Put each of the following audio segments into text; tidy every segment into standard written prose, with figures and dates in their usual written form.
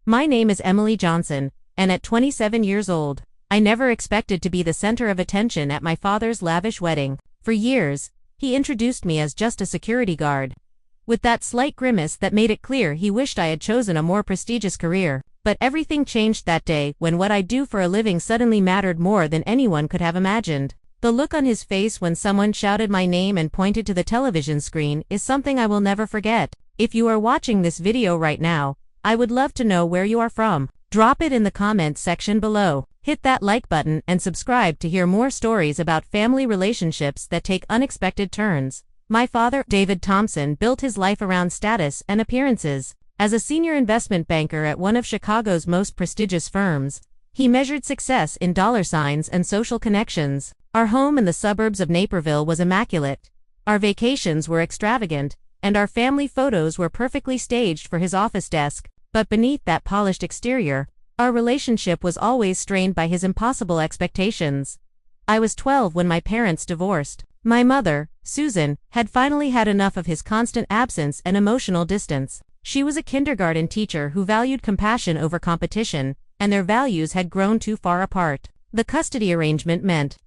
My name is Emily Johnson, and at 27 years old, I never expected to be the center of attention at my father's lavish wedding. For years, he introduced me as just a security guard, with that slight grimace that made it clear he wished I had chosen a more prestigious career. But everything changed that day when what I do for a living suddenly mattered more than anyone could have imagined. The look on his face when someone shouted my name and pointed to the television screen is something I will never forget. If you are watching this video right now, I would love to know where you are from. Drop it in the comments section below. Hit that like button and subscribe to hear more stories about family relationships that take unexpected turns. My father, David Thompson, built his life around status and appearances. As a senior investment banker at one of Chicago's most prestigious firms, he measured success in dollar signs and social connections. Our home in the suburbs of Naperville was immaculate. Our vacations were extravagant, and our family photos were perfectly staged for his office desk. But beneath that polished exterior, our relationship was always strained by his impossible expectations. I was 12 when my parents divorced. My mother, Susan, had finally had enough of his constant absence and emotional distance. She was a kindergarten teacher who valued compassion over competition, and their values had grown too far apart. The custody arrangement meant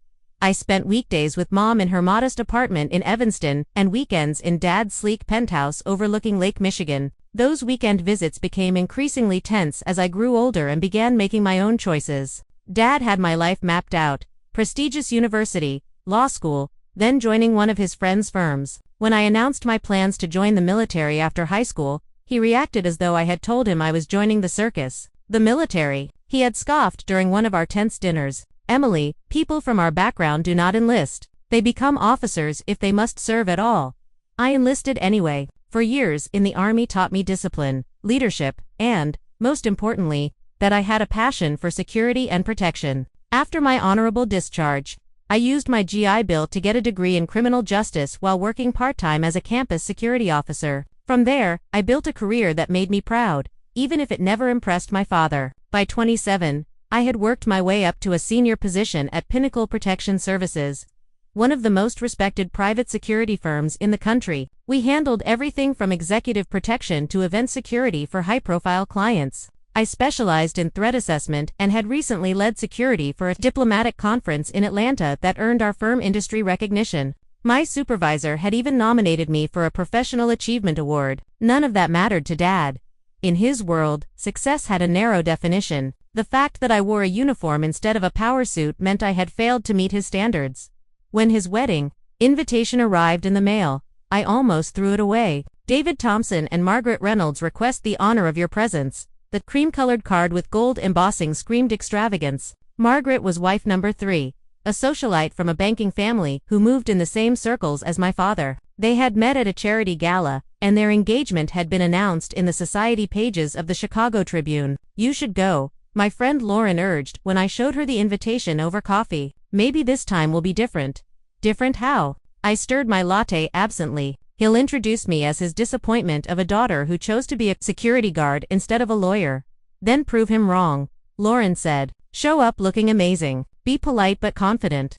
I spent weekdays with Mom in her modest apartment in Evanston and weekends in Dad's sleek penthouse overlooking Lake Michigan. Those weekend visits became increasingly tense as I grew older and began making my own choices. Dad had my life mapped out: prestigious university, law school, then joining one of his friends' firms. When I announced my plans to join the military after high school, he reacted as though I had told him I was joining the circus. The military? He had scoffed during one of our tense dinners. Emily, people from our background do not enlist. They become officers if they must serve at all. I enlisted anyway. For years in the Army taught me discipline, leadership, and, most importantly, that I had a passion for security and protection. After my honorable discharge, I used my GI Bill to get a degree in criminal justice while working part-time as a campus security officer. From there, I built a career that made me proud, even if it never impressed my father. By 27, I had worked my way up to a senior position at Pinnacle Protection Services, one of the most respected private security firms in the country. We handled everything from executive protection to event security for high-profile clients. I specialized in threat assessment and had recently led security for a diplomatic conference in Atlanta that earned our firm industry recognition. My supervisor had even nominated me for a Professional Achievement Award. None of that mattered to Dad. In his world, success had a narrow definition. The fact that I wore a uniform instead of a power suit meant I had failed to meet his standards. When his wedding invitation arrived in the mail, I almost threw it away. David Thompson and Margaret Reynolds request the honor of your presence. The cream-colored card with gold embossing screamed extravagance. Margaret was wife number 3, a socialite from a banking family who moved in the same circles as my father. They had met at a charity gala, and their engagement had been announced in the society pages of the Chicago Tribune. You should go, my friend Lauren urged when I showed her the invitation over coffee. Maybe this time will be different. Different how? I stirred my latte absently. He'll introduce me as his disappointment of a daughter who chose to be a security guard instead of a lawyer. Then prove him wrong, Lauren said. Show up looking amazing. Be polite but confident.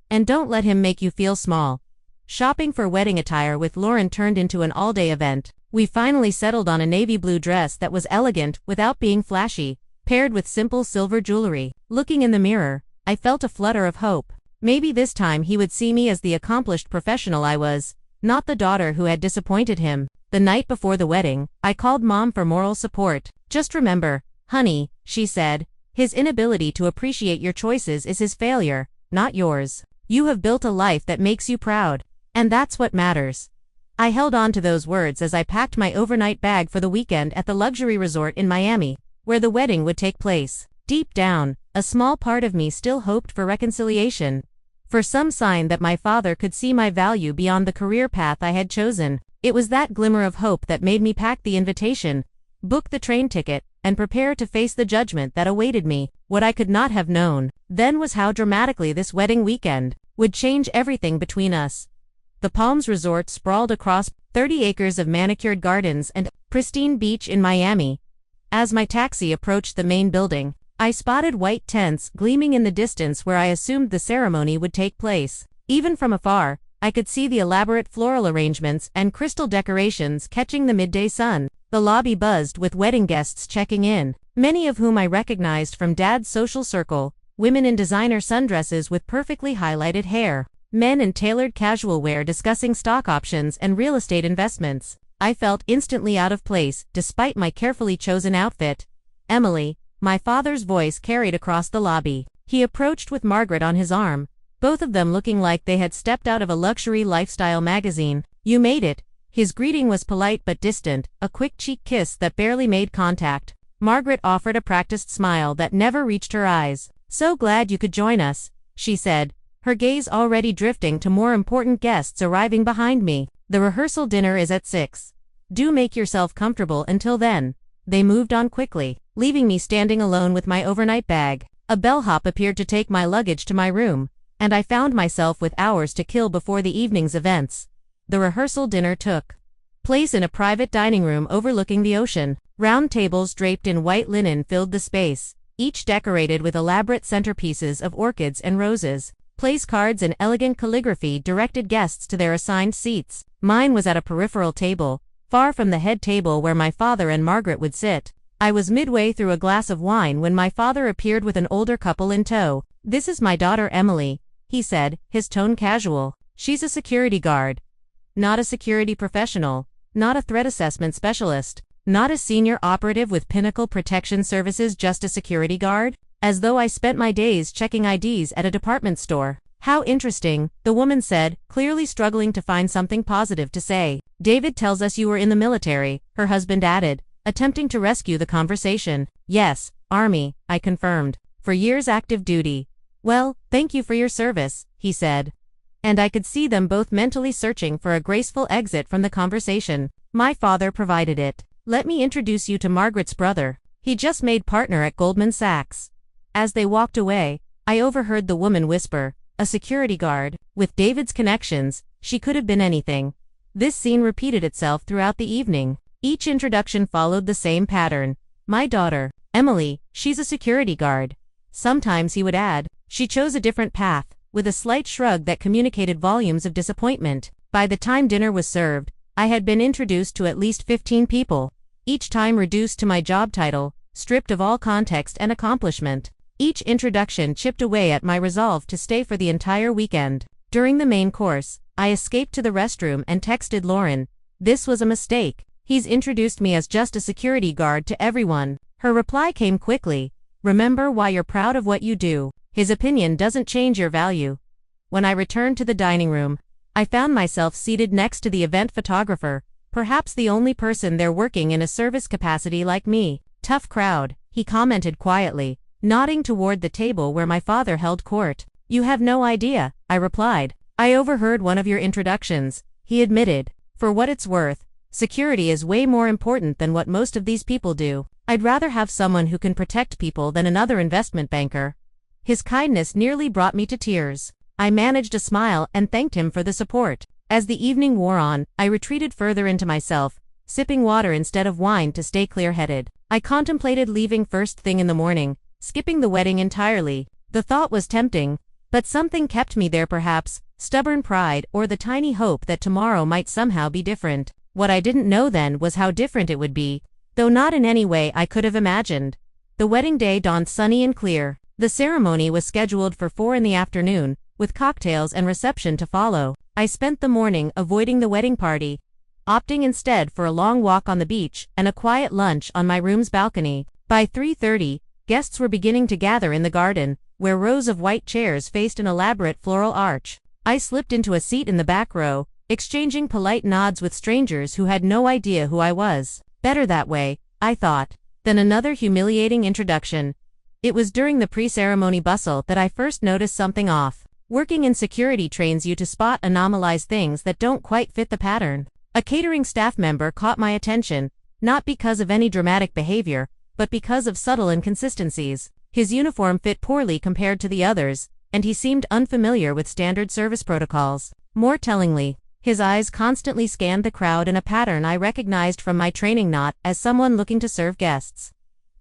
And don't let him make you feel small. Shopping for wedding attire with Lauren turned into an all-day event. We finally settled on a navy blue dress that was elegant without being flashy, paired with simple silver jewelry. Looking in the mirror, I felt a flutter of hope. Maybe this time he would see me as the accomplished professional I was, not the daughter who had disappointed him. The night before the wedding, I called Mom for moral support. Just remember, honey, she said, his inability to appreciate your choices is his failure, not yours. You have built a life that makes you proud, and that's what matters. I held on to those words as I packed my overnight bag for the weekend at the luxury resort in Miami, where the wedding would take place. Deep down, a small part of me still hoped for reconciliation, for some sign that my father could see my value beyond the career path I had chosen. It was that glimmer of hope that made me pack the invitation, book the train ticket, and prepare to face the judgment that awaited me. What I could not have known then was how dramatically this wedding weekend would change everything between us. The Palms Resort sprawled across 30 acres of manicured gardens and pristine beach in Miami. As my taxi approached the main building, I spotted white tents gleaming in the distance where I assumed the ceremony would take place. Even from afar, I could see the elaborate floral arrangements and crystal decorations catching the midday sun. The lobby buzzed with wedding guests checking in. many of whom I recognized from Dad's social circle, women in designer sundresses with perfectly highlighted hair, men in tailored casual wear discussing stock options and real estate investments. I felt instantly out of place, despite my carefully chosen outfit. "Emily," my father's voice carried across the lobby. He approached with Margaret on his arm, both of them looking like they had stepped out of a luxury lifestyle magazine. "You made it." His greeting was polite but distant, a quick cheek kiss that barely made contact. Margaret offered a practiced smile that never reached her eyes. "So glad you could join us," she said, her gaze already drifting to more important guests arriving behind me. "The rehearsal dinner is at 6. Do make yourself comfortable until then." They moved on quickly, leaving me standing alone with my overnight bag. A bellhop appeared to take my luggage to my room, and I found myself with hours to kill before the evening's events. The rehearsal dinner took place in a private dining room overlooking the ocean. Round tables draped in white linen filled the space, each decorated with elaborate centerpieces of orchids and roses. Place cards and elegant calligraphy directed guests to their assigned seats. Mine was at a peripheral table, far from the head table where my father and Margaret would sit. I was midway through a glass of wine when my father appeared with an older couple in tow. "This is my daughter Emily," he said, his tone casual. "She's a security guard. Not a security professional, not a threat assessment specialist, not a senior operative with Pinnacle Protection Services, just a security guard?" As though I spent my days checking IDs at a department store. "How interesting," the woman said, clearly struggling to find something positive to say. "David tells us you were in the military," her husband added, attempting to rescue the conversation. "Yes, Army," I confirmed. "For years active duty." "Well, thank you for your service," he said. And I could see them both mentally searching for a graceful exit from the conversation. My father provided it. "Let me introduce you to Margaret's brother. He just made partner at Goldman Sachs." As they walked away, I overheard the woman whisper, "A security guard. With David's connections, she could have been anything." This scene repeated itself throughout the evening. Each introduction followed the same pattern. "My daughter, Emily, she's a security guard." Sometimes he would add, "She chose a different path," with a slight shrug that communicated volumes of disappointment. By the time dinner was served, I had been introduced to at least 15 people, each time reduced to my job title, stripped of all context and accomplishment. Each introduction chipped away at my resolve to stay for the entire weekend. During the main course, I escaped to the restroom and texted Lauren. "This was a mistake. He's introduced me as just a security guard to everyone." Her reply came quickly. "Remember why you're proud of what you do. His opinion doesn't change your value." When I returned to the dining room, I found myself seated next to the event photographer, perhaps the only person there working in a service capacity like me. "Tough crowd," he commented quietly, nodding toward the table where my father held court. "You have no idea," I replied. "I overheard one of your introductions," he admitted. "For what it's worth, security is way more important than what most of these people do. I'd rather have someone who can protect people than another investment banker." His kindness nearly brought me to tears. I managed a smile and thanked him for the support. As the evening wore on, I retreated further into myself, sipping water instead of wine to stay clear-headed. I contemplated leaving first thing in the morning, skipping the wedding entirely. The thought was tempting, but something kept me there, perhaps stubborn pride or the tiny hope that tomorrow might somehow be different. What I didn't know then was how different it would be, though not in any way I could have imagined. The wedding day dawned sunny and clear. The ceremony was scheduled for 4 in the afternoon, with cocktails and reception to follow. I spent the morning avoiding the wedding party, opting instead for a long walk on the beach and a quiet lunch on my room's balcony. By 3:30, guests were beginning to gather in the garden, where rows of white chairs faced an elaborate floral arch. I slipped into a seat in the back row, exchanging polite nods with strangers who had no idea who I was. Better that way, I thought, than another humiliating introduction. It was during the pre-ceremony bustle that I first noticed something off. Working in security trains you to spot anomalized things that don't quite fit the pattern. A catering staff member caught my attention, not because of any dramatic behavior, but because of subtle inconsistencies. His uniform fit poorly compared to the others, and he seemed unfamiliar with standard service protocols. More tellingly, his eyes constantly scanned the crowd in a pattern I recognized from my training, not as someone looking to serve guests,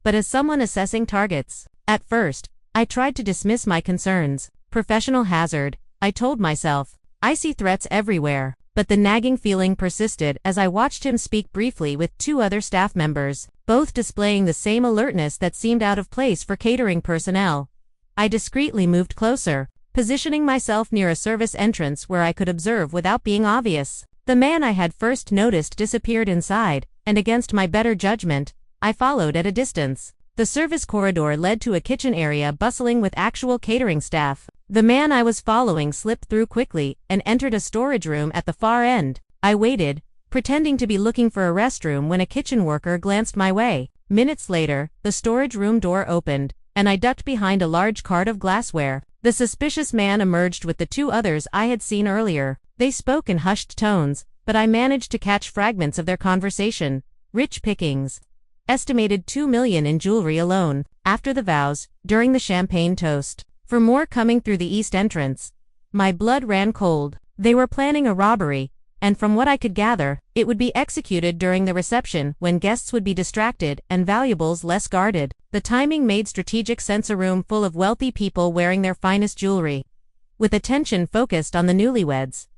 but as someone assessing targets. At first, I tried to dismiss my concerns. Professional hazard, I told myself. I see threats everywhere. but the nagging feeling persisted as I watched him speak briefly with two other staff members, both displaying the same alertness that seemed out of place for catering personnel. I discreetly moved closer, positioning myself near a service entrance where I could observe without being obvious. The man I had first noticed disappeared inside, and against my better judgment, I followed at a distance. The service corridor led to a kitchen area bustling with actual catering staff. The man I was following slipped through quickly and entered a storage room at the far end. I waited, pretending to be looking for a restroom when a kitchen worker glanced my way. Minutes later, the storage room door opened, and I ducked behind a large cart of glassware. The suspicious man emerged with the two others I had seen earlier. They spoke in hushed tones, but I managed to catch fragments of their conversation. Rich pickings. Estimated $2 million in jewelry alone. After the vows, during the champagne toast. For more coming through the east entrance. My blood ran cold. They were planning a robbery, and from what I could gather, it would be executed during the reception when guests would be distracted and valuables less guarded. The timing made strategic sense. A room full of wealthy people wearing their finest jewelry. With attention focused on the newlyweds.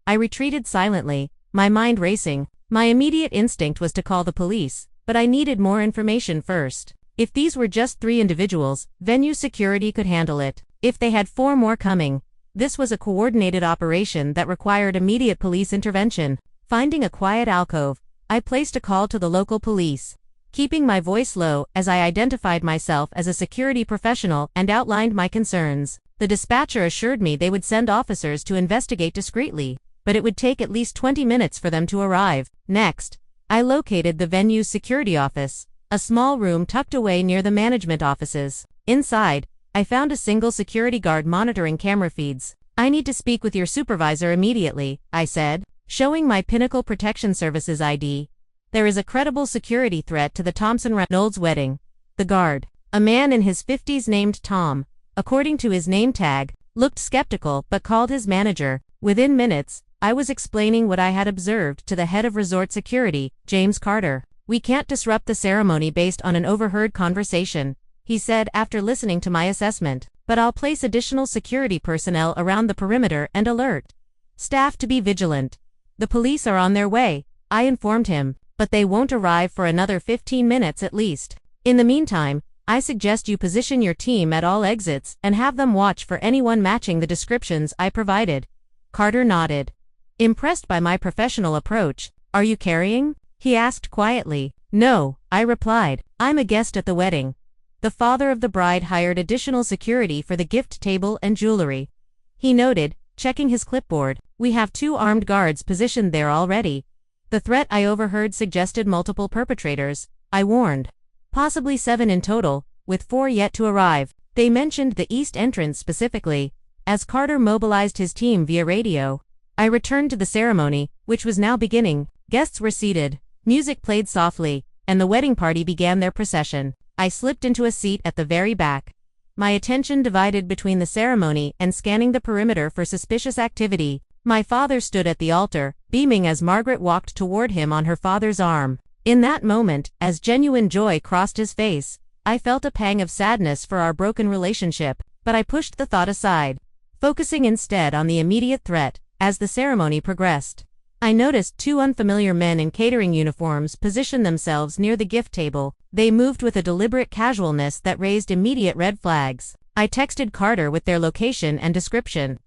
I retreated silently, my mind racing. My immediate instinct was to call the police, but I needed more information first. If these were just 3 individuals, venue security could handle it. If they had 4 more coming, this was a coordinated operation that required immediate police intervention. Finding a quiet alcove, I placed a call to the local police, keeping my voice low as I identified myself as a security professional and outlined my concerns. The dispatcher assured me they would send officers to investigate discreetly, but it would take at least 20 minutes for them to arrive. Next, I located the venue's security office, a small room tucked away near the management offices. Inside, I found a single security guard monitoring camera feeds. "I need to speak with your supervisor immediately," I said, showing my Pinnacle Protection Services ID. "There is a credible security threat to the Thompson-Reynolds wedding." The guard, a man in his 50s named Tom, according to his name tag, looked skeptical but called his manager. Within minutes, I was explaining what I had observed to the head of resort security, James Carter. "We can't disrupt the ceremony based on an overheard conversation," he said after listening to my assessment, "but I'll place additional security personnel around the perimeter and alert staff to be vigilant." "The police are on their way," I informed him, "but they won't arrive for another 15 minutes at least. In the meantime, I suggest you position your team at all exits and have them watch for anyone matching the descriptions I provided." Carter nodded, impressed by my professional approach. "Are you carrying?" he asked quietly. "No," I replied. "I'm a guest at the wedding." The father of the bride hired additional security for the gift table and jewelry. He noted, checking his clipboard, "We have 2 armed guards positioned there already." The threat I overheard suggested multiple perpetrators, I warned. "Possibly 7 in total, with 4 yet to arrive." They mentioned the east entrance specifically. As Carter mobilized his team via radio, I returned to the ceremony, which was now beginning. Guests were seated, music played softly, and the wedding party began their procession. I slipped into a seat at the very back, my attention divided between the ceremony and scanning the perimeter for suspicious activity. My father stood at the altar, beaming as Margaret walked toward him on her father's arm. In that moment, as genuine joy crossed his face, I felt a pang of sadness for our broken relationship, but I pushed the thought aside, focusing instead on the immediate threat. As the ceremony progressed, I noticed 2 unfamiliar men in catering uniforms position themselves near the gift table. They moved with a deliberate casualness that raised immediate red flags. I texted Carter with their location and description,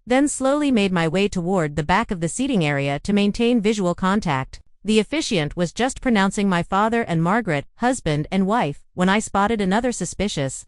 then slowly made my way toward the back of the seating area to maintain visual contact. The officiant was just pronouncing my father and Margaret, husband and wife, when I spotted another suspicious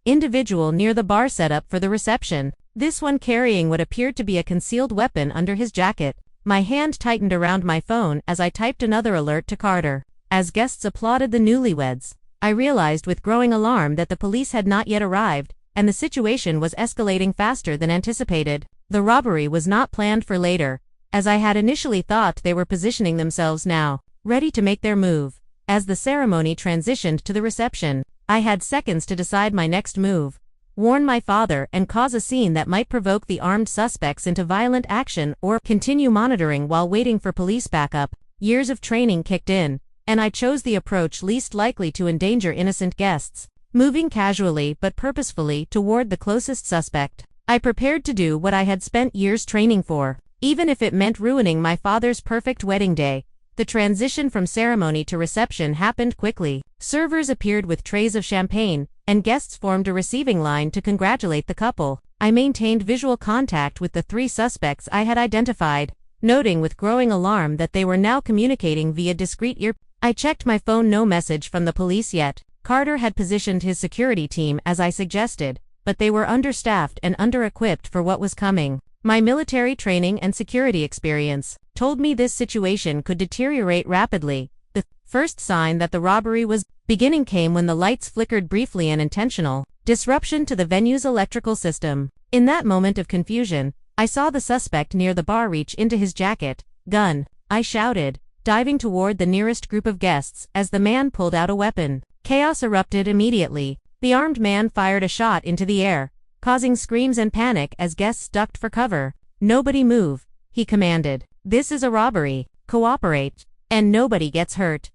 individual near the bar setup for the reception. This one carrying what appeared to be a concealed weapon under his jacket. My hand tightened around my phone as I typed another alert to Carter. As guests applauded the newlyweds, I realized with growing alarm that the police had not yet arrived, and the situation was escalating faster than anticipated. The robbery was not planned for later, as I had initially thought. They were positioning themselves now, ready to make their move. As the ceremony transitioned to the reception, I had seconds to decide my next move. Warn my father and cause a scene that might provoke the armed suspects into violent action, or continue monitoring while waiting for police backup. Years of training kicked in, and I chose the approach least likely to endanger innocent guests. Moving casually but purposefully toward the closest suspect, I prepared to do what I had spent years training for. even if it meant ruining my father's perfect wedding day. The transition from ceremony to reception happened quickly. Servers appeared with trays of champagne, and guests formed a receiving line to congratulate the couple. I maintained visual contact with the 3 suspects I had identified, noting with growing alarm that they were now communicating via discreet ear. I checked my phone, no message from the police yet. Carter had positioned his security team as I suggested, but they were understaffed and under-equipped for what was coming. My military training and security experience told me this situation could deteriorate rapidly. The first sign that the robbery was beginning came when the lights flickered briefly, an intentional disruption to the venue's electrical system. In that moment of confusion, I saw the suspect near the bar reach into his jacket. "Gun!" I shouted, diving toward the nearest group of guests as the man pulled out a weapon. Chaos erupted immediately. The armed man fired a shot into the air, causing screams and panic as guests ducked for cover. "Nobody move," he commanded. "This is a robbery. Cooperate, and nobody gets hurt."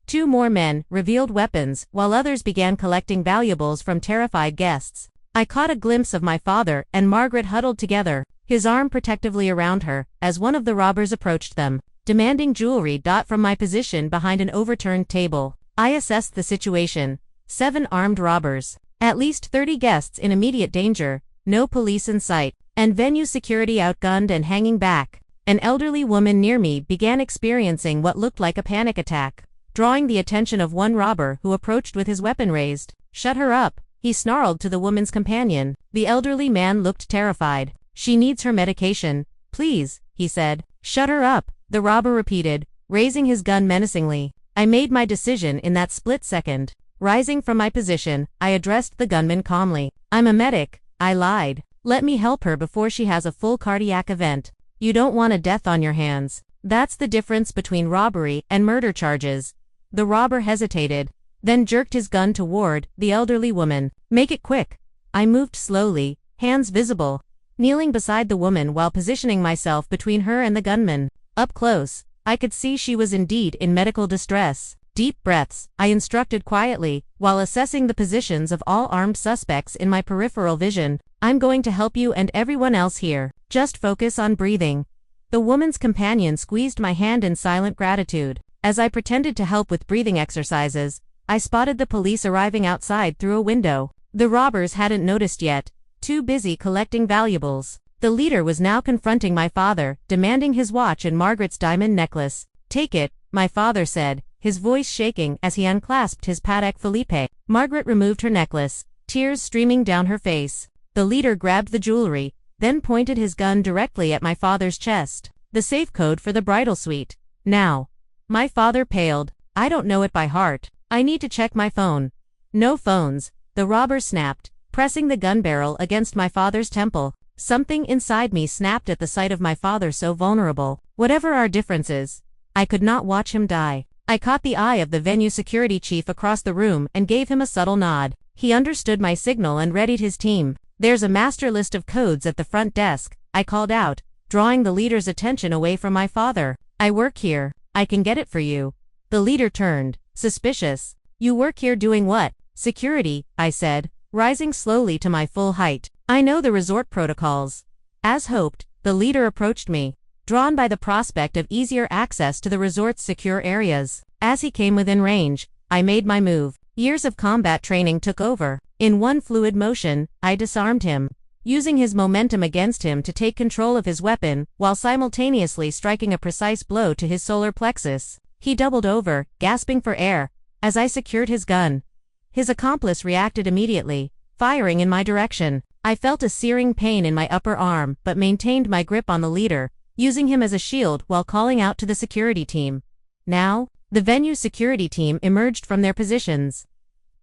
2 more men revealed weapons, while others began collecting valuables from terrified guests. I caught a glimpse of my father and Margaret huddled together, his arm protectively around her, as one of the robbers approached them, demanding jewelry. From my position behind an overturned table, I assessed the situation. 7 armed robbers, at least 30 guests in immediate danger, no police in sight, and venue security outgunned and hanging back. An elderly woman near me began experiencing what looked like a panic attack, drawing the attention of one robber who approached with his weapon raised. "Shut her up," he snarled to the woman's companion. The elderly man looked terrified. "She needs her medication, please," he said. "Shut her up," the robber repeated, raising his gun menacingly. I made my decision in that split second. Rising from my position, I addressed the gunman calmly. "I'm a medic," I lied. "Let me help her before she has a full cardiac event. You don't want a death on your hands. That's the difference between robbery and murder charges." The robber hesitated, then jerked his gun toward the elderly woman. "Make it quick." I moved slowly, hands visible, kneeling beside the woman while positioning myself between her and the gunman. Up close, I could see she was indeed in medical distress. "Deep breaths," I instructed quietly, while assessing the positions of all armed suspects in my peripheral vision. "I'm going to help you and everyone else here. Just focus on breathing." The woman's companion squeezed my hand in silent gratitude. As I pretended to help with breathing exercises, I spotted the police arriving outside through a window. The robbers hadn't noticed yet, too busy collecting valuables. The leader was now confronting my father, demanding his watch and Margaret's diamond necklace. "Take it," my father said, his voice shaking as he unclasped his Patek Philippe. Margaret removed her necklace, tears streaming down her face. The leader grabbed the jewelry, then pointed his gun directly at my father's chest. "The safe code for the bridal suite. Now." My father paled. "I don't know it by heart. I need to check my phone." "No phones," the robber snapped, pressing the gun barrel against my father's temple. Something inside me snapped at the sight of my father so vulnerable. Whatever our differences, I could not watch him die. I caught the eye of the venue security chief across the room and gave him a subtle nod. He understood my signal and readied his team. "There's a master list of codes at the front desk," I called out, drawing the leader's attention away from my father. "I work here. I can get it for you." The leader turned, suspicious. "You work here doing what?" "Security," I said, rising slowly to my full height. "I know the resort protocols." As hoped, the leader approached me, drawn by the prospect of easier access to the resort's secure areas. As he came within range, I made my move. Years of combat training took over. In one fluid motion, I disarmed him, using his momentum against him to take control of his weapon, while simultaneously striking a precise blow to his solar plexus. He doubled over, gasping for air, as I secured his gun. His accomplice reacted immediately, firing in my direction. I felt a searing pain in my upper arm but maintained my grip on the leader, using him as a shield while calling out to the security team. Now, the venue security team emerged from their positions,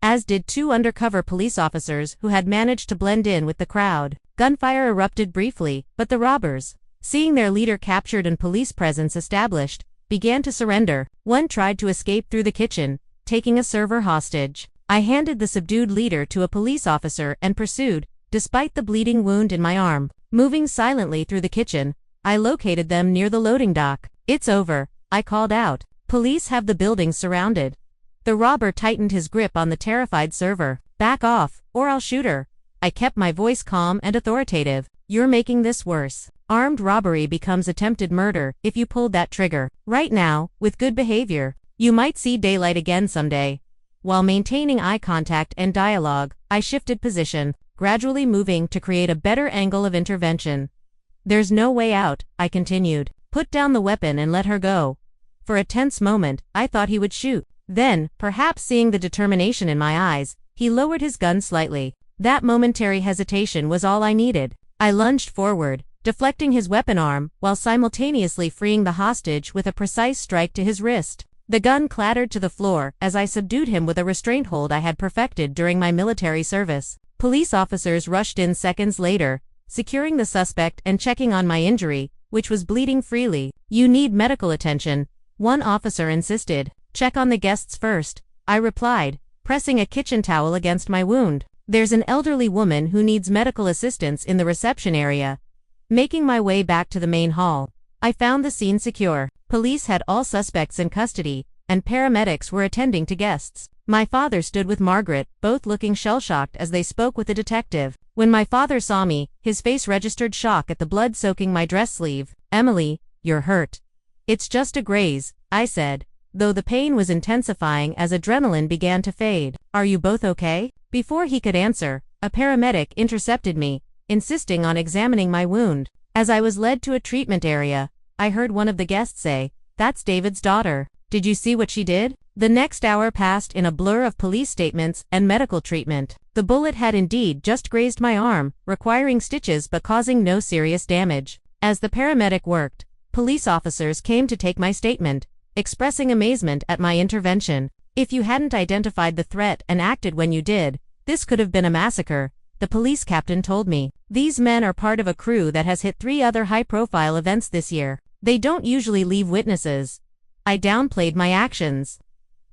as did 2 undercover police officers who had managed to blend in with the crowd. Gunfire erupted briefly, but the robbers, seeing their leader captured and police presence established, began to surrender. One tried to escape through the kitchen, taking a server hostage. I handed the subdued leader to a police officer and pursued, despite the bleeding wound in my arm. Moving silently through the kitchen, I located them near the loading dock. "It's over," I called out. "Police have the building surrounded." The robber tightened his grip on the terrified server. "Back off, or I'll shoot her." I kept my voice calm and authoritative. "You're making this worse." Armed robbery becomes attempted murder if you pulled that trigger. Right now, with good behavior, you might see daylight again someday. While maintaining eye contact and dialogue, I shifted position, gradually moving to create a better angle of intervention. There's no way out, I continued. Put down the weapon and let her go. For a tense moment, I thought he would shoot. Then, perhaps seeing the determination in my eyes, he lowered his gun slightly. That momentary hesitation was all I needed. I lunged forward, deflecting his weapon arm, while simultaneously freeing the hostage with a precise strike to his wrist. The gun clattered to the floor as I subdued him with a restraint hold I had perfected during my military service. Police officers rushed in seconds later, securing the suspect and checking on my injury, which was bleeding freely. You need medical attention, one officer insisted. Check on the guests first, I replied, pressing a kitchen towel against my wound. There's an elderly woman who needs medical assistance in the reception area. Making my way back to the main hall, I found the scene secure. Police had all suspects in custody, and paramedics were attending to guests. My father stood with Margaret, both looking shell-shocked as they spoke with the detective. When my father saw me, his face registered shock at the blood soaking my dress sleeve. Emily, you're hurt. It's just a graze, I said, though the pain was intensifying as adrenaline began to fade. Are you both okay? Before he could answer, a paramedic intercepted me, insisting on examining my wound. As I was led to a treatment area, I heard one of the guests say, "That's David's daughter. Did you see what she did?" The next hour passed in a blur of police statements and medical treatment. The bullet had indeed just grazed my arm, requiring stitches but causing no serious damage. As the paramedic worked, police officers came to take my statement, expressing amazement at my intervention. If you hadn't identified the threat and acted when you did, this could have been a massacre, the police captain told me. These men are part of a crew that has hit 3 other high-profile events this year. They don't usually leave witnesses. I downplayed my actions,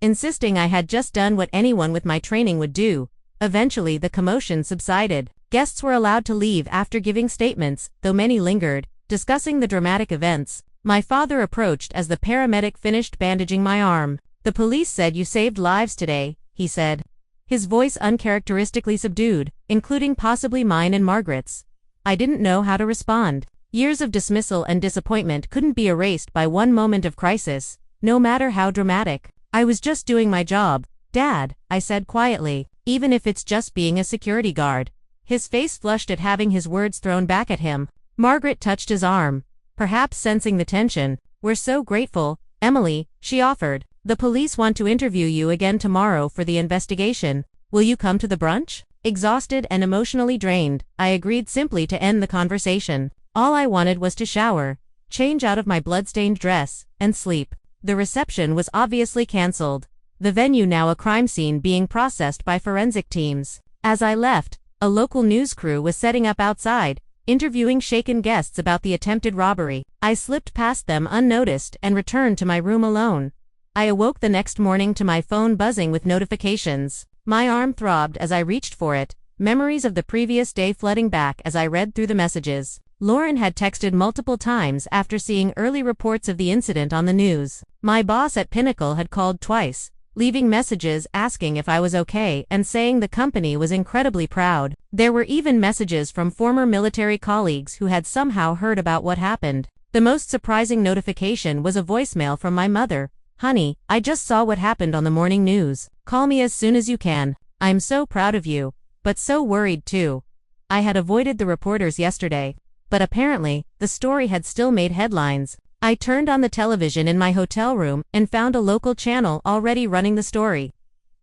insisting I had just done what anyone with my training would do. Eventually the commotion subsided. Guests were allowed to leave after giving statements, though many lingered, discussing the dramatic events. My father approached as the paramedic finished bandaging my arm. "The police said you saved lives today," he said, his voice uncharacteristically subdued, including possibly mine and Margaret's. I didn't know how to respond. Years of dismissal and disappointment couldn't be erased by one moment of crisis, no matter how dramatic. "I was just doing my job, Dad," I said quietly, "even if it's just being a security guard." His face flushed at having his words thrown back at him. Margaret touched his arm, perhaps sensing the tension. "We're so grateful, Emily," she offered. "The police want to interview you again tomorrow for the investigation. Will you come to the brunch?" Exhausted and emotionally drained, I agreed simply to end the conversation. All I wanted was to shower, change out of my blood-stained dress, and sleep. The reception was obviously cancelled, the venue now a crime scene being processed by forensic teams. As I left, a local news crew was setting up outside, interviewing shaken guests about the attempted robbery. I slipped past them unnoticed and returned to my room alone. I awoke the next morning to my phone buzzing with notifications. My arm throbbed as I reached for it, memories of the previous day flooding back as I read through the messages. Lauren had texted multiple times after seeing early reports of the incident on the news. My boss at Pinnacle had called twice, leaving messages asking if I was okay and saying the company was incredibly proud. There were even messages from former military colleagues who had somehow heard about what happened. The most surprising notification was a voicemail from my mother. "Honey, I just saw what happened on the morning news. Call me as soon as you can. I'm so proud of you, but so worried too." I had avoided the reporters yesterday, but apparently, the story had still made headlines. I turned on the television in my hotel room and found a local channel already running the story.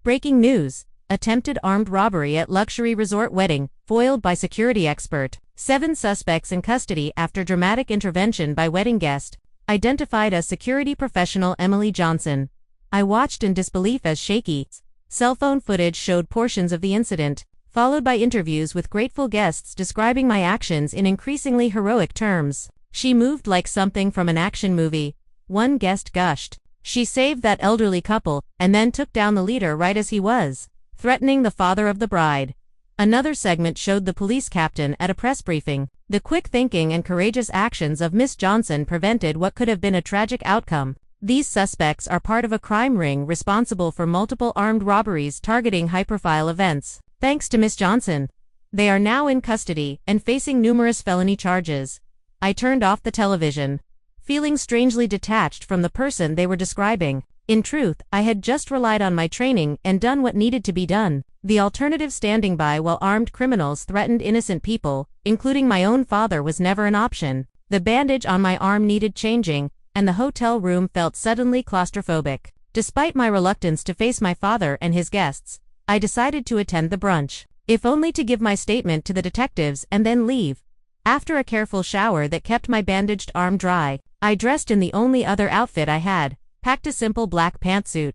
Breaking news: attempted armed robbery at luxury resort wedding, foiled by security expert. 7 suspects in custody after dramatic intervention by wedding guest, identified as security professional Emily Johnson. I watched in disbelief as shaky cell phone footage showed portions of the incident, followed by interviews with grateful guests describing my actions in increasingly heroic terms. "She moved like something from an action movie," one guest gushed. "She saved that elderly couple and then took down the leader right as he was threatening the father of the bride." Another segment showed the police captain at a press briefing. The quick thinking and courageous actions of Miss Johnson prevented what could have been a tragic outcome. These suspects are part of a crime ring responsible for multiple armed robberies targeting high-profile events. Thanks to Miss Johnson, they are now in custody and facing numerous felony charges. I turned off the television, feeling strangely detached from the person they were describing. In truth, I had just relied on my training and done what needed to be done. The alternative, standing by while armed criminals threatened innocent people, including my own father, was never an option. The bandage on my arm needed changing, and the hotel room felt suddenly claustrophobic. Despite my reluctance to face my father and his guests, I decided to attend the brunch, if only to give my statement to the detectives and then leave. After a careful shower that kept my bandaged arm dry, I dressed in the only other outfit I had, packed a simple black pantsuit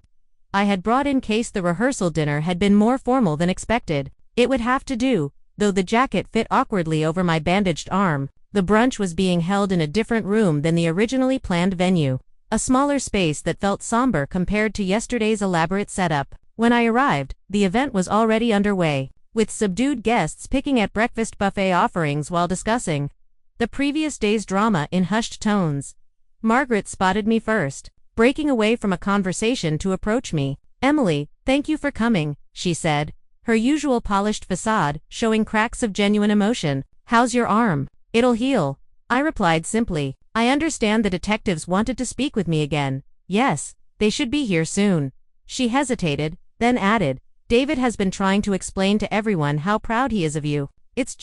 I had brought in case the rehearsal dinner had been more formal than expected. It would have to do, though the jacket fit awkwardly over my bandaged arm. The brunch was being held in a different room than the originally planned venue, a smaller space that felt somber compared to yesterday's elaborate setup. When I arrived, the event was already underway, with subdued guests picking at breakfast buffet offerings while discussing the previous day's drama in hushed tones. Margaret spotted me first, breaking away from a conversation to approach me. "Emily, thank you for coming," she said, her usual polished facade showing cracks of genuine emotion. "How's your arm?" "It'll heal," I replied simply. "I understand the detectives wanted to speak with me again." "Yes, they should be here soon." She hesitated, then added, "David has been trying to explain to everyone how proud he is of you. It's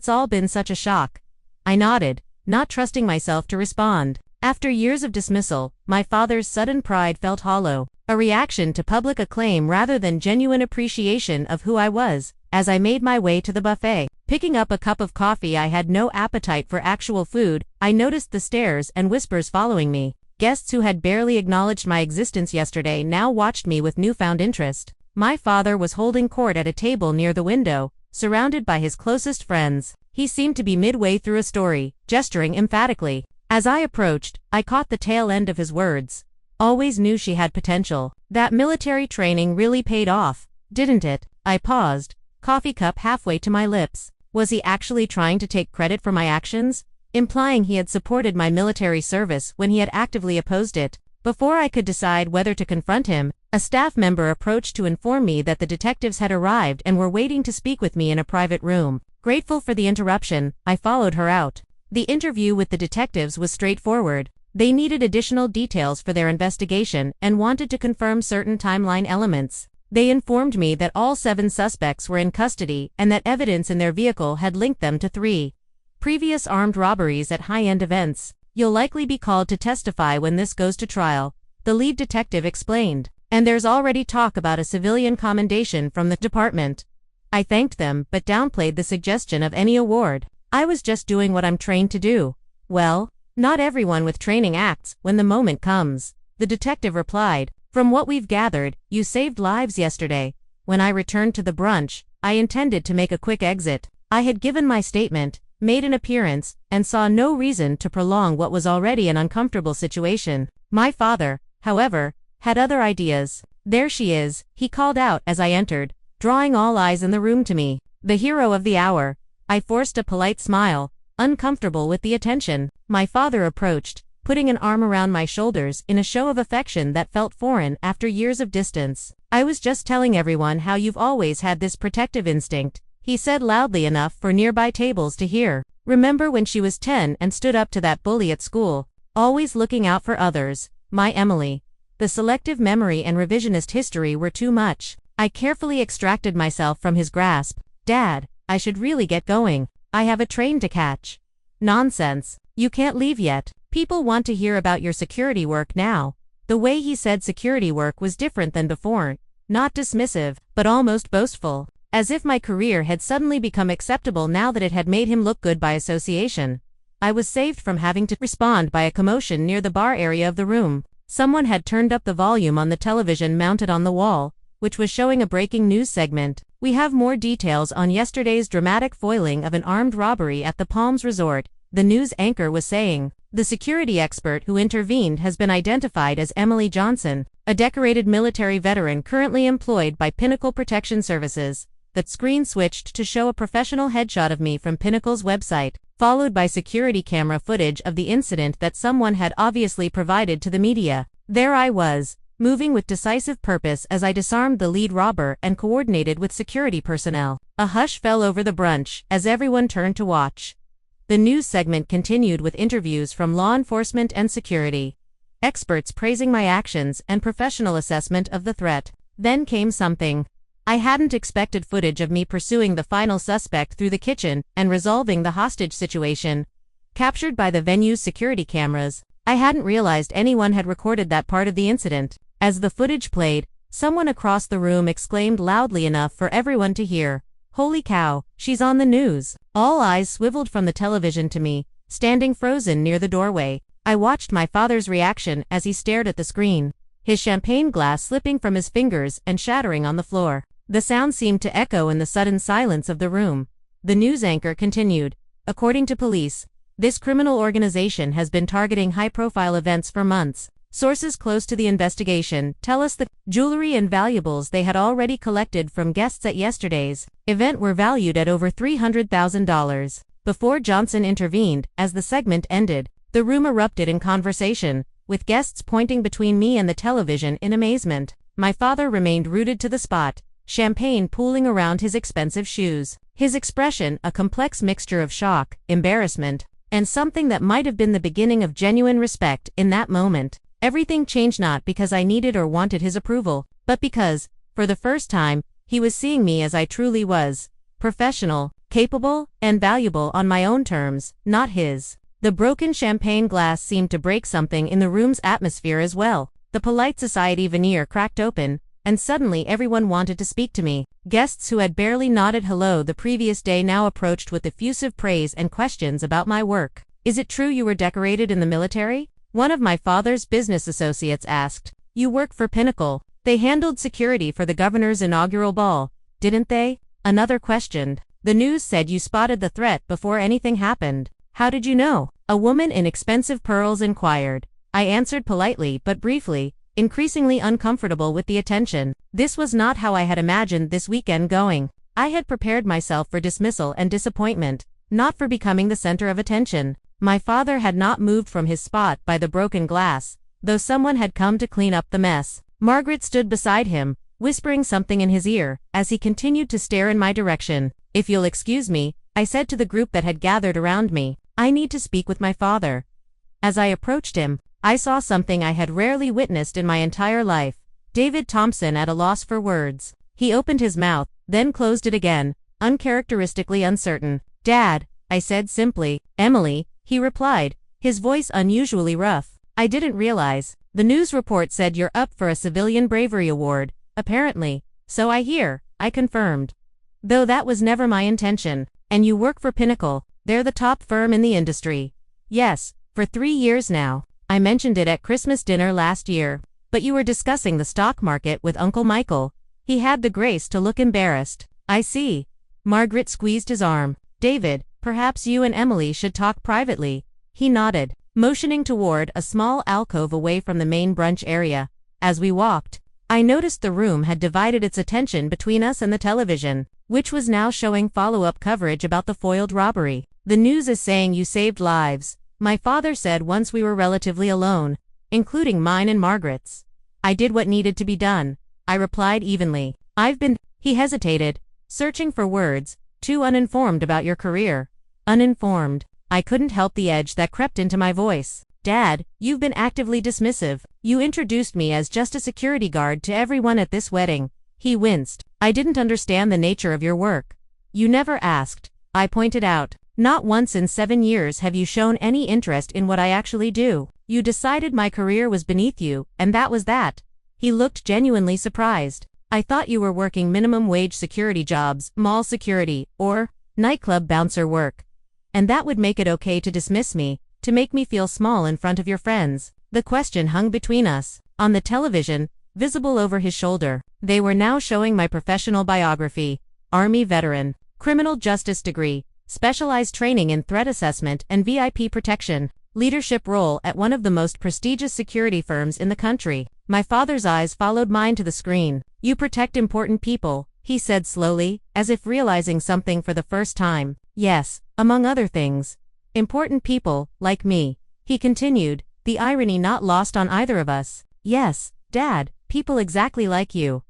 all been such a shock." I nodded, not trusting myself to respond. After years of dismissal, my father's sudden pride felt hollow, a reaction to public acclaim rather than genuine appreciation of who I was. As I made my way to the buffet, picking up a cup of coffee, I had no appetite for actual food. I noticed the stares and whispers following me. Guests who had barely acknowledged my existence yesterday now watched me with newfound interest. My father was holding court at a table near the window, surrounded by his closest friends. He seemed to be midway through a story, gesturing emphatically. As I approached, I caught the tail end of his words. "Always knew she had potential. That military training really paid off, didn't it?" I paused, coffee cup halfway to my lips. Was he actually trying to take credit for my actions, implying he had supported my military service when he had actively opposed it? Before I could decide whether to confront him, a staff member approached to inform me that the detectives had arrived and were waiting to speak with me in a private room. Grateful for the interruption, I followed her out. The interview with the detectives was straightforward. They needed additional details for their investigation and wanted to confirm certain timeline elements. They informed me that all 7 suspects were in custody and that evidence in their vehicle had linked them to 3 previous armed robberies at high-end events. "You'll likely be called to testify when this goes to trial," the lead detective explained. "And there's already talk about a civilian commendation from the department." I thanked them but downplayed the suggestion of any award. I was just doing what I'm trained to do. "Well, not everyone with training acts when the moment comes," the detective replied. "From what we've gathered, you saved lives yesterday." When I returned to the brunch, I intended to make a quick exit. I had given my statement, made an appearance, and saw no reason to prolong what was already an uncomfortable situation. My father, however, had other ideas. "There she is," he called out as I entered, drawing all eyes in the room to me. "The hero of the hour." I forced a polite smile, uncomfortable with the attention. My father approached, putting an arm around my shoulders in a show of affection that felt foreign after years of distance. "I was just telling everyone how you've always had this protective instinct," he said loudly enough for nearby tables to hear. "Remember when she was 10 and stood up to that bully at school? Always looking out for others, my Emily." The selective memory and revisionist history were too much. I carefully extracted myself from his grasp. "Dad, I should really get going. I have a train to catch." "Nonsense. You can't leave yet. People want to hear about your security work now." The way he said security work was different than before, not dismissive, but almost boastful, as if my career had suddenly become acceptable now that it had made him look good by association. I was saved from having to respond by a commotion near the bar area of the room. Someone had turned up the volume on the television mounted on the wall, which was showing a breaking news segment. "We have more details on yesterday's dramatic foiling of an armed robbery at the Palms Resort," the news anchor was saying. "The security expert who intervened has been identified as Emily Johnson, a decorated military veteran currently employed by Pinnacle Protection Services." The screen switched to show a professional headshot of me from Pinnacle's website, followed by security camera footage of the incident that someone had obviously provided to the media. There I was, moving with decisive purpose as I disarmed the lead robber and coordinated with security personnel. A hush fell over the brunch as everyone turned to watch. The news segment continued with interviews from law enforcement and security experts praising my actions and professional assessment of the threat. Then came something I hadn't expected: footage of me pursuing the final suspect through the kitchen and resolving the hostage situation, captured by the venue's security cameras. I hadn't realized anyone had recorded that part of the incident. As the footage played, someone across the room exclaimed loudly enough for everyone to hear, "Holy cow, she's on the news." All eyes swiveled from the television to me, standing frozen near the doorway. I watched my father's reaction as he stared at the screen, his champagne glass slipping from his fingers and shattering on the floor. The sound seemed to echo in the sudden silence of the room. The news anchor continued, "According to police, this criminal organization has been targeting high-profile events for months. Sources close to the investigation tell us the jewelry and valuables they had already collected from guests at yesterday's event were valued at over $300,000. Before Johnson intervened, as the segment ended, the room erupted in conversation, with guests pointing between me and the television in amazement. My father remained rooted to the spot, champagne pooling around his expensive shoes. His expression, a complex mixture of shock, embarrassment, and something that might have been the beginning of genuine respect. In that moment, everything changed, not because I needed or wanted his approval, but because, for the first time, he was seeing me as I truly was: professional, capable, and valuable on my own terms, not his. The broken champagne glass seemed to break something in the room's atmosphere as well. The polite society veneer cracked open, and suddenly everyone wanted to speak to me. Guests who had barely nodded hello the previous day now approached with effusive praise and questions about my work. "Is it true you were decorated in the military?" one of my father's business associates asked. "You work for Pinnacle. They handled security for the governor's inaugural ball, didn't they?" another questioned. "The news said you spotted the threat before anything happened. How did you know?" a woman in expensive pearls inquired. I answered politely but briefly, increasingly uncomfortable with the attention. This was not how I had imagined this weekend going. I had prepared myself for dismissal and disappointment, not for becoming the center of attention. My father had not moved from his spot by the broken glass, though someone had come to clean up the mess. Margaret stood beside him, whispering something in his ear, as he continued to stare in my direction. "If you'll excuse me," I said to the group that had gathered around me, "I need to speak with my father." As I approached him, I saw something I had rarely witnessed in my entire life. David Thompson at a loss for words. He opened his mouth, then closed it again, uncharacteristically uncertain. "Dad," I said simply. "Emily," he replied, his voice unusually rough. "I didn't realize. The news report said you're up for a Civilian Bravery Award, apparently." "So I hear," I confirmed. "Though that was never my intention." "And you work for Pinnacle. They're the top firm in the industry." "Yes, for 3 years now. I mentioned it at Christmas dinner last year." "But you were discussing the stock market with Uncle Michael." He had the grace to look embarrassed. "I see." Margaret squeezed his arm. "David, perhaps you and Emily should talk privately." He nodded, motioning toward a small alcove away from the main brunch area. As we walked, I noticed the room had divided its attention between us and the television, which was now showing follow-up coverage about the foiled robbery. "The news is saying you saved lives," my father said once we were relatively alone, including mine and Margaret's. "I did what needed to be done," I replied evenly. He hesitated, searching for words. "Too uninformed about your career." Uninformed. I couldn't help the edge that crept into my voice. "Dad, you've been actively dismissive. You introduced me as just a security guard to everyone at this wedding." He winced. "I didn't understand the nature of your work." "You never asked," I pointed out. "Not once in 7 years have you shown any interest in what I actually do. You decided my career was beneath you, and that was that." He looked genuinely surprised. "I thought you were working minimum wage security jobs, mall security, or nightclub bouncer work. And that would make it okay to dismiss me, to make me feel small in front of your friends." The question hung between us. On the television, visible over his shoulder, they were now showing my professional biography: Army veteran, criminal justice degree, specialized training in threat assessment and VIP protection, leadership role at one of the most prestigious security firms in the country. My father's eyes followed mine to the screen. "You protect important people," he said slowly, as if realizing something for the first time. "Yes, among other things. Important people, like me," he continued, the irony not lost on either of us. "Yes, Dad, people exactly like you."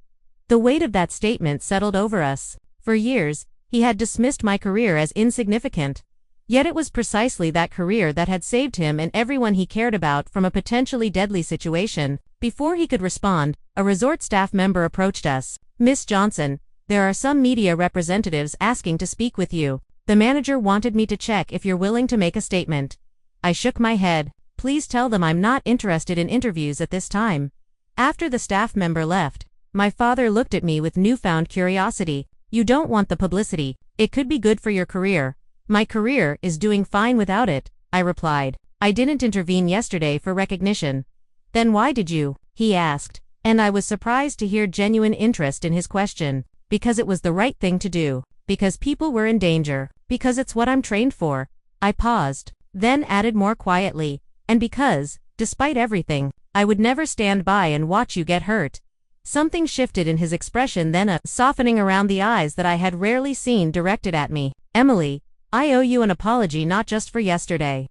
The weight of that statement settled over us. For years, he had dismissed my career as insignificant. Yet it was precisely that career that had saved him and everyone he cared about from a potentially deadly situation. Before he could respond, a resort staff member approached us. "Miss Johnson, there are some media representatives asking to speak with you. The manager wanted me to check if you're willing to make a statement." I shook my head. "Please tell them I'm not interested in interviews at this time." After the staff member left, my father looked at me with newfound curiosity. "You don't want the publicity. It could be good for your career." "My career is doing fine without it," I replied. "I didn't intervene yesterday for recognition." "Then why did you?" he asked, and I was surprised to hear genuine interest in his question. "Because it was the right thing to do. Because people were in danger. Because it's what I'm trained for." I paused, then added more quietly, "And because, despite everything, I would never stand by and watch you get hurt." Something shifted in his expression, then a softening around the eyes that I had rarely seen directed at me. "Emily, I owe you an apology, not just for yesterday,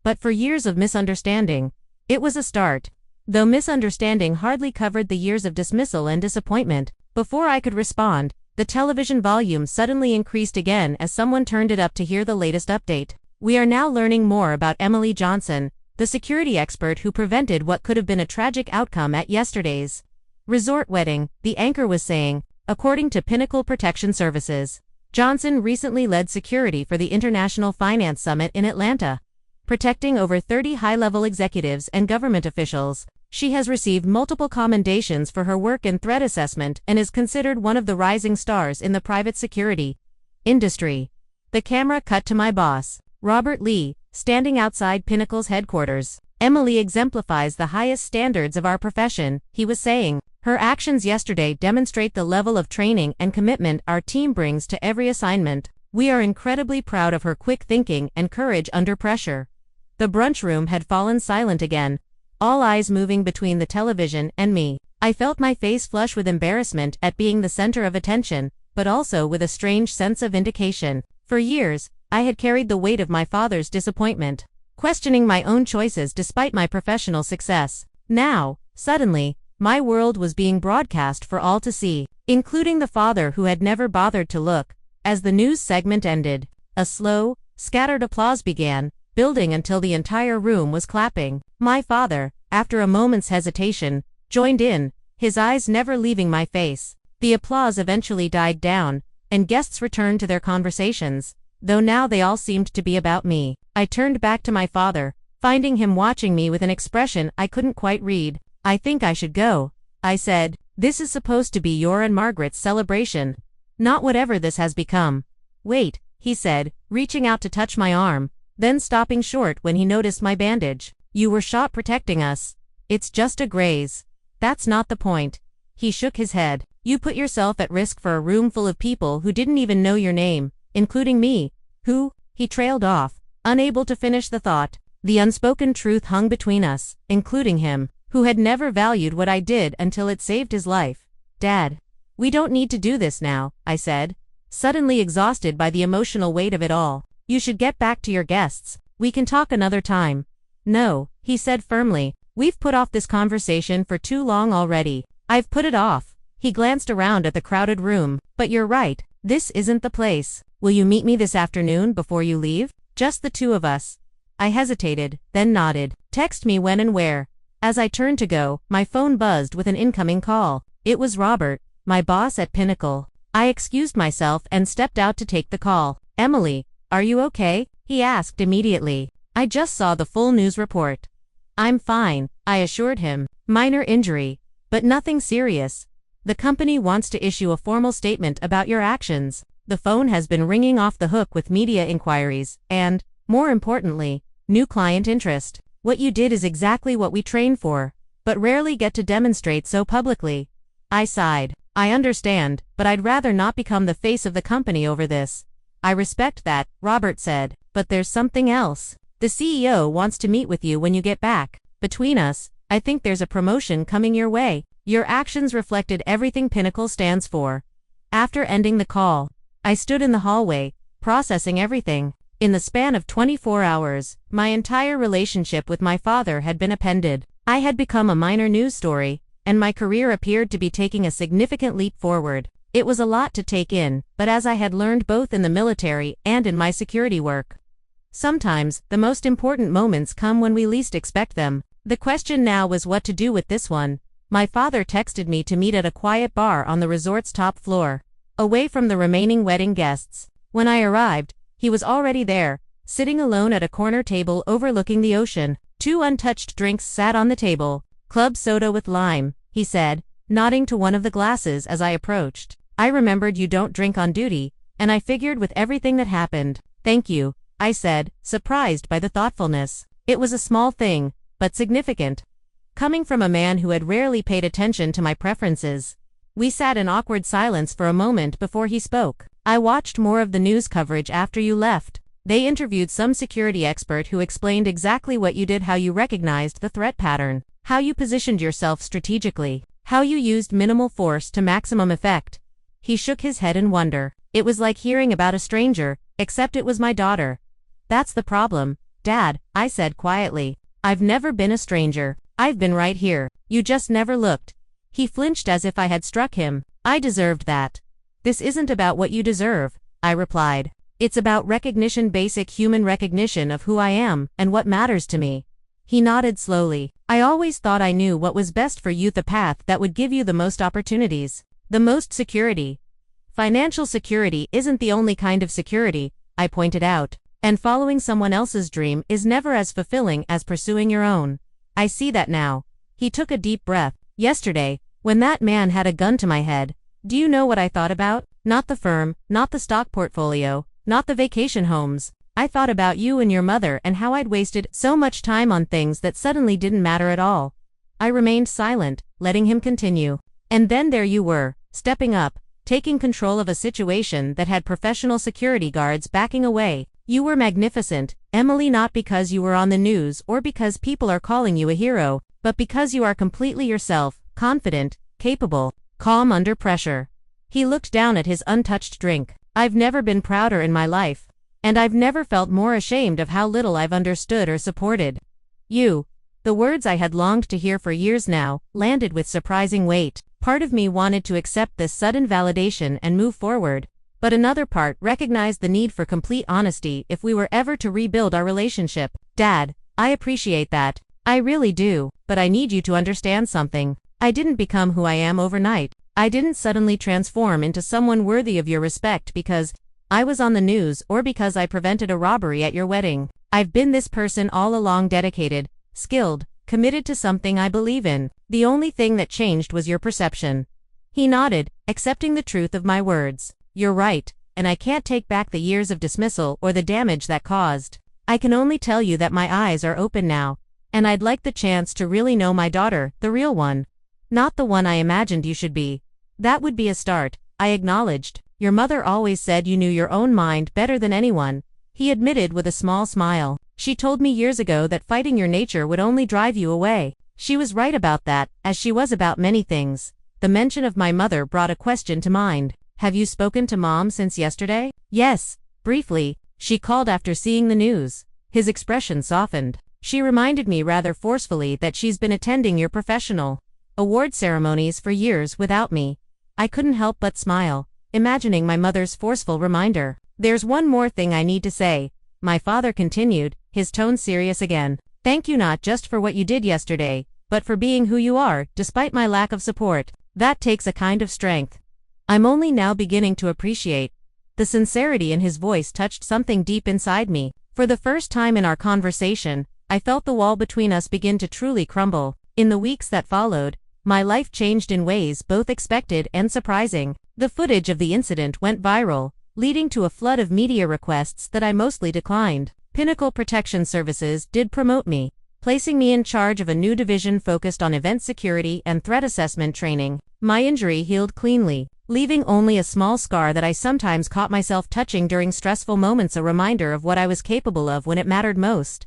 but for years of misunderstanding." It was a start, though misunderstanding hardly covered the years of dismissal and disappointment. Before I could respond, the television volume suddenly increased again as someone turned it up to hear the latest update. "We are now learning more about Emily Johnson, the security expert who prevented what could have been a tragic outcome at yesterday's resort wedding," the anchor was saying, according to Pinnacle Protection Services. Johnson recently led security for the International Finance Summit in Atlanta, protecting over 30 high-level executives and government officials. She has received multiple commendations for her work in threat assessment and is considered one of the rising stars in the private security industry. The camera cut to my boss, Robert Lee, standing outside Pinnacle's headquarters. "Emily exemplifies the highest standards of our profession," he was saying. "Her actions yesterday demonstrate the level of training and commitment our team brings to every assignment. We are incredibly proud of her quick thinking and courage under pressure." The brunch room had fallen silent again, all eyes moving between the television and me. I felt my face flush with embarrassment at being the center of attention, but also with a strange sense of vindication. For years, I had carried the weight of my father's disappointment, questioning my own choices despite my professional success. Now, suddenly, my world was being broadcast for all to see, including the father who had never bothered to look. As the news segment ended, a slow, scattered applause began, building until the entire room was clapping. My father, after a moment's hesitation, joined in, his eyes never leaving my face. The applause eventually died down, and guests returned to their conversations, though now they all seemed to be about me. I turned back to my father, finding him watching me with an expression I couldn't quite read. "I think I should go," I said. "This is supposed to be your and Margaret's celebration, not whatever this has become." "Wait," he said, reaching out to touch my arm, then stopping short when he noticed my bandage. "You were shot protecting us. It's just a graze. That's not the point." He shook his head. "You put yourself at risk for a room full of people who didn't even know your name, including me." "Who?" He trailed off, unable to finish the thought. The unspoken truth hung between us, including him, who had never valued what I did until it saved his life. "Dad, we don't need to do this now," I said, suddenly exhausted by the emotional weight of it all. "You should get back to your guests. We can talk another time." "No," he said firmly. "We've put off this conversation for too long already." "I've put it off." He glanced around at the crowded room. "But you're right. This isn't the place. Will you meet me this afternoon before you leave? Just the two of us." I hesitated, then nodded. "Text me when and where." As I turned to go, my phone buzzed with an incoming call. It was Robert, my boss at Pinnacle. I excused myself and stepped out to take the call. "Emily, are you okay?" he asked immediately. "I just saw the full news report." "I'm fine," I assured him. "Minor injury, but nothing serious. The company wants to issue a formal statement about your actions." The phone has been ringing off the hook with media inquiries and, more importantly, new client interest. "What you did is exactly what we train for, but rarely get to demonstrate so publicly." I sighed. "I understand, but I'd rather not become the face of the company over this." "I respect that," Robert said, "but there's something else. The CEO wants to meet with you when you get back. Between us, I think there's a promotion coming your way." Your actions reflected everything Pinnacle stands for. After ending the call, I stood in the hallway, processing everything. In the span of 24 hours, my entire relationship with my father had been upended. I had become a minor news story, and my career appeared to be taking a significant leap forward. It was a lot to take in, but as I had learned both in the military and in my security work, Sometimes, the most important moments come when we least expect them. The question now was what to do with this one. My father texted me to meet at a quiet bar on the resort's top floor, away from the remaining wedding guests. When I arrived, he was already there, sitting alone at a corner table overlooking the ocean. 2 untouched drinks sat on the table. "Club soda with lime," he said, nodding to one of the glasses as I approached. I remembered you don't drink on duty, and I figured with everything that happened. "Thank you," I said, surprised by the thoughtfulness. It was a small thing, but significant, coming from a man who had rarely paid attention to my preferences. We sat in awkward silence for a moment before he spoke. "I watched more of the news coverage after you left. They interviewed some security expert who explained exactly what you did, how you recognized the threat pattern, how you positioned yourself strategically, how you used minimal force to maximum effect." He shook his head in wonder. "It was like hearing about a stranger, except it was my daughter." "That's the problem, Dad," I said quietly. "I've never been a stranger. I've been right here. You just never looked." He flinched as if I had struck him. "I deserved that." "This isn't about what you deserve," I replied. "It's about recognition, basic human recognition of who I am and what matters to me." He nodded slowly. "I always thought I knew what was best for you, the path that would give you the most opportunities, the most security. Financial security isn't the only kind of security," I pointed out. "And following someone else's dream is never as fulfilling as pursuing your own. I see that now." He took a deep breath. "Yesterday, when that man had a gun to my head, do you know what I thought about? Not the firm, not the stock portfolio, not the vacation homes. I thought about you and your mother and how I'd wasted so much time on things that suddenly didn't matter at all." I remained silent, letting him continue. "And then there you were, stepping up, taking control of a situation that had professional security guards backing away. You were magnificent, Emily, not because you were on the news or because people are calling you a hero, but because you are completely yourself, confident, capable, calm under pressure." He looked down at his untouched drink. "I've never been prouder in my life. And I've never felt more ashamed of how little I've understood or supported you." The words I had longed to hear for years now landed with surprising weight. Part of me wanted to accept this sudden validation and move forward, but another part recognized the need for complete honesty if we were ever to rebuild our relationship. "Dad, I appreciate that. I really do, but I need you to understand something. I didn't become who I am overnight. I didn't suddenly transform into someone worthy of your respect because I was on the news or because I prevented a robbery at your wedding. I've been this person all along, dedicated, skilled, committed to something I believe in. The only thing that changed was your perception." He nodded, accepting the truth of my words. "You're right, and I can't take back the years of dismissal or the damage that caused. I can only tell you that my eyes are open now, and I'd like the chance to really know my daughter, the real one. Not the one I imagined you should be." "That would be a start," I acknowledged. "Your mother always said you knew your own mind better than anyone," he admitted with a small smile. "She told me years ago that fighting your nature would only drive you away." She was right about that, as she was about many things. The mention of my mother brought a question to mind. "Have you spoken to Mom since yesterday?" "Yes, briefly. She called after seeing the news." His expression softened. "She reminded me rather forcefully that she's been attending your professional award ceremonies for years without me." I couldn't help but smile, imagining my mother's forceful reminder. "There's one more thing I need to say," my father continued, his tone serious again. "Thank you not just for what you did yesterday, but for being who you are, despite my lack of support. That takes a kind of strength I'm only now beginning to appreciate." The sincerity in his voice touched something deep inside me. For the first time in our conversation, I felt the wall between us begin to truly crumble. In the weeks that followed, my life changed in ways both expected and surprising. The footage of the incident went viral, leading to a flood of media requests that I mostly declined. Pinnacle Protection Services did promote me, placing me in charge of a new division focused on event security and threat assessment training. My injury healed cleanly, leaving only a small scar that I sometimes caught myself touching during stressful moments, a reminder of what I was capable of when it mattered most.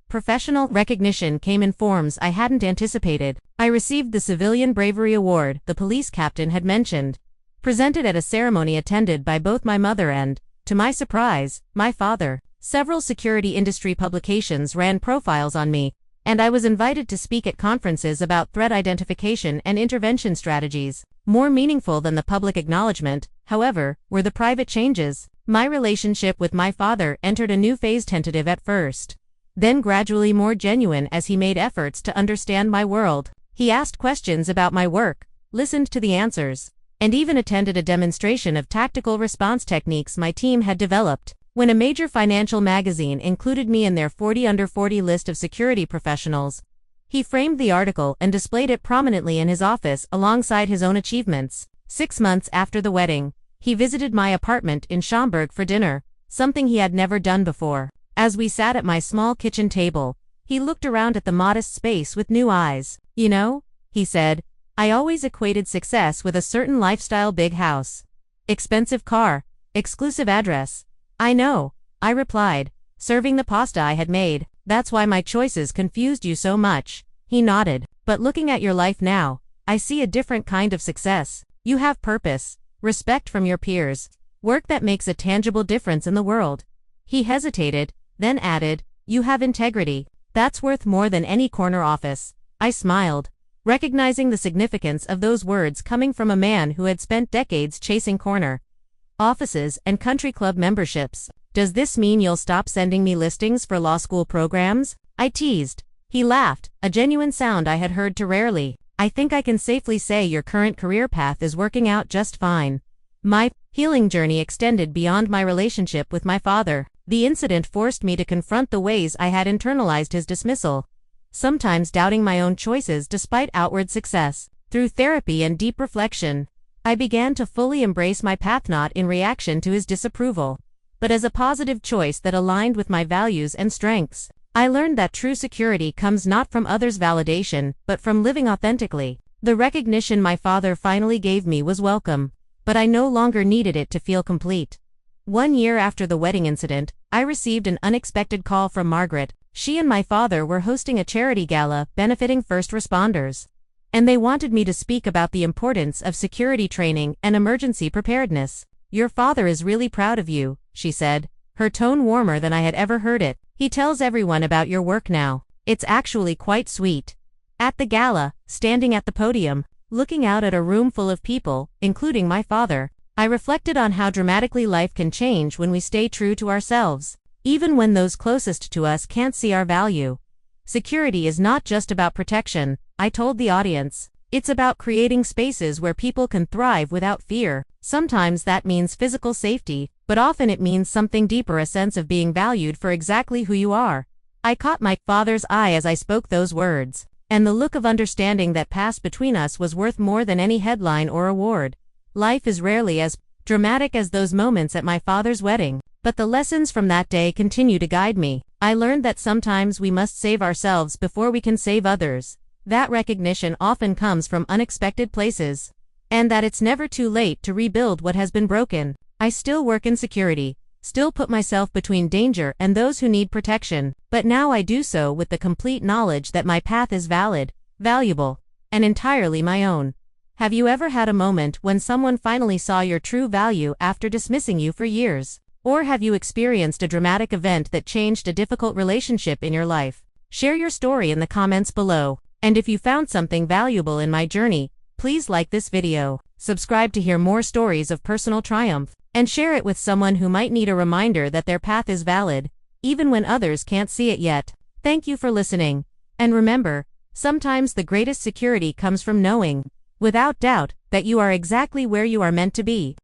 Professional recognition came in forms I hadn't anticipated. I received the Civilian Bravery Award the police captain had mentioned, presented at a ceremony attended by both my mother and, to my surprise, my father. Several security industry publications ran profiles on me, and I was invited to speak at conferences about threat identification and intervention strategies. More meaningful than the public acknowledgement, however, were the private changes. My relationship with my father entered a new phase, tentative at first, then gradually more genuine as he made efforts to understand my world. He asked questions about my work, listened to the answers, and even attended a demonstration of tactical response techniques my team had developed. When a major financial magazine included me in their 40 under 40 list of security professionals, he framed the article and displayed it prominently in his office alongside his own achievements. 6 months after the wedding, he visited my apartment in Schaumburg for dinner, something he had never done before. As we sat at my small kitchen table, he looked around at the modest space with new eyes. "You know," he said, "I always equated success with a certain lifestyle: big house, expensive car, exclusive address." "I know," I replied, serving the pasta I had made. "That's why my choices confused you so much." He nodded. "But looking at your life now, I see a different kind of success. You have purpose, respect from your peers, work that makes a tangible difference in the world." He hesitated, then added, "You have integrity. That's worth more than any corner office." I smiled, recognizing the significance of those words coming from a man who had spent decades chasing corner offices and country club memberships. "Does this mean you'll stop sending me listings for law school programs?" I teased. He laughed, a genuine sound I had heard too rarely. "I think I can safely say your current career path is working out just fine." My healing journey extended beyond my relationship with my father. The incident forced me to confront the ways I had internalized his dismissal, sometimes doubting my own choices despite outward success. Through therapy and deep reflection, I began to fully embrace my path, not in reaction to his disapproval, but as a positive choice that aligned with my values and strengths. I learned that true security comes not from others' validation, but from living authentically. The recognition my father finally gave me was welcome, but I no longer needed it to feel complete. 1 year after the wedding incident, I received an unexpected call from Margaret. She and my father were hosting a charity gala benefiting first responders, and they wanted me to speak about the importance of security training and emergency preparedness. "Your father is really proud of you," she said, her tone warmer than I had ever heard it. "He tells everyone about your work now. It's actually quite sweet." At the gala, standing at the podium, looking out at a room full of people, including my father, I reflected on how dramatically life can change when we stay true to ourselves, even when those closest to us can't see our value. Security is not just about protection, I told the audience. It's about creating spaces where people can thrive without fear. Sometimes that means physical safety, but often it means something deeper: a sense of being valued for exactly who you are. I caught my father's eye as I spoke those words, and the look of understanding that passed between us was worth more than any headline or award. Life is rarely as dramatic as those moments at my father's wedding, but the lessons from that day continue to guide me. I learned that sometimes we must save ourselves before we can save others. That recognition often comes from unexpected places, and that it's never too late to rebuild what has been broken. I still work in security, still put myself between danger and those who need protection, but now I do so with the complete knowledge that my path is valid, valuable, and entirely my own. Have you ever had a moment when someone finally saw your true value after dismissing you for years? Or have you experienced a dramatic event that changed a difficult relationship in your life? Share your story in the comments below. And if you found something valuable in my journey, please like this video, subscribe to hear more stories of personal triumph, and share it with someone who might need a reminder that their path is valid, even when others can't see it yet. Thank you for listening. And remember, sometimes the greatest security comes from knowing, without doubt, that you are exactly where you are meant to be.